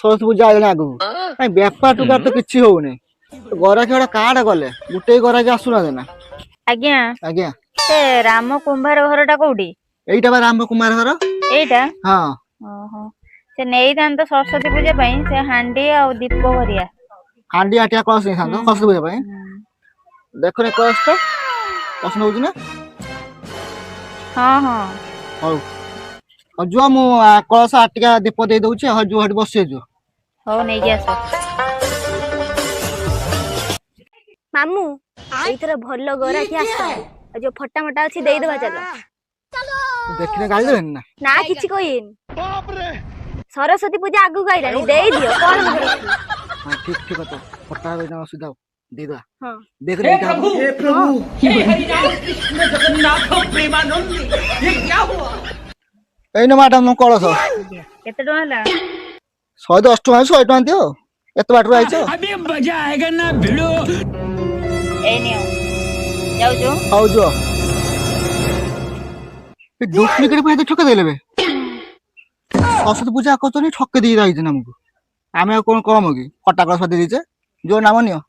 ସରସ୍ୱତୀ ପୂଜା ଆଇଲାଣି ଆଗକୁ କାଇଁ ବେପାର ଟୁକାର ତ କିଛି ହଉନି। ଗରାଖି ଗୋଟେ କାର୍ଡ ଗଲେ ଗୋଟେ ଗରାଖି ଆସୁନାହାନ୍ତି ନା। ଆଜ୍ଞା ଆଜ୍ଞା ସେ ରାମ କୁମ୍ଭାର ଘରଟା କୋଉଠି? ଏଇଟା ବା ରାମ କୁମାର ଘର। ଏଇଟା? ହଁ ଓହୋ ସେ ନେଇଥାନ୍ତେ ସରସ୍ୱତୀ ପୂଜା ପାଇଁ ସେ ହାଣ୍ଡି ଆଉ ଦୀପ ଭରିଆ। ହାଣ୍ଡି ଆଟିଆ କଳସ ନେଇଥାନ୍ତ ସରସ୍ୱତୀ ପୂଜା ପାଇଁ। ଦେଖୁନ କଳସ ଟା ପସନ୍ଦ ହଉଛି ନା? ହଁ ହଁ ହଉ ହଉ ଯୁଅ ମୁଁ କଳସ ଆଟିକା ଦୀପ ଦେଇ ଦଉଛି ହଉ ଯୁଅ ସେଠି ବସିବେ ଯୁଅ। ହଉ ନେଇକି ଆସ। ମାମୁଁ ଏଇଥର ଭଲ ଗରାଖି ଆସିଛନ୍ତି। ଆଉ ଯୋଉ ଫଟା ମଟା ଅଛି ଦେଇଦବା ଚାଲ। ଦେଖିଲେ ଗାଳି ଦେବେନି ନା? ନା କିଛି କହିବେନି। ସରସ୍ୱତୀ ପୂଜା ଆଗକୁ ଆଇଲାଣି ଦେଇଦିଅ କଣ ମୁଁ ରଖିବି। ହଁ ଠିକ ଠିକ କଥା ଫଟା ହେବେ ନା ଅସୁବିଧା ହବ ଦେଇଦବା। ହଁ ଦେଖ ଏଇଟା ହବ। ଏଇନେ ମ୍ୟାଡାମ କଳସ କେତେ ଟଙ୍କା ହେଲା? 110 ଟଙ୍କା 100 ଟଙ୍କା ଦିଅ ଏତେ ବାଟରୁ ଆଇଛ। ଏଇ ନିଅ ଯାଉଛୁ। ହଉ ଯୁଅ। ଡୁପ୍ଲିକେଟ ପାଇଁ ଏତେ ଠକେଇ ଦେଲେ ବେ। ସରସ୍ୱତୀ ପୂଜା କରୁଛନ୍ତି ଠକେଇ ଦେଇକି ଯାଇଛନ୍ତି ଆମକୁ। ଆମେ ଆଉ କଣ କମ କି ଫଟା କଳସ ଦେଇ ଦେଇଛେ ଯୋଉ ନାମ ନିଅ।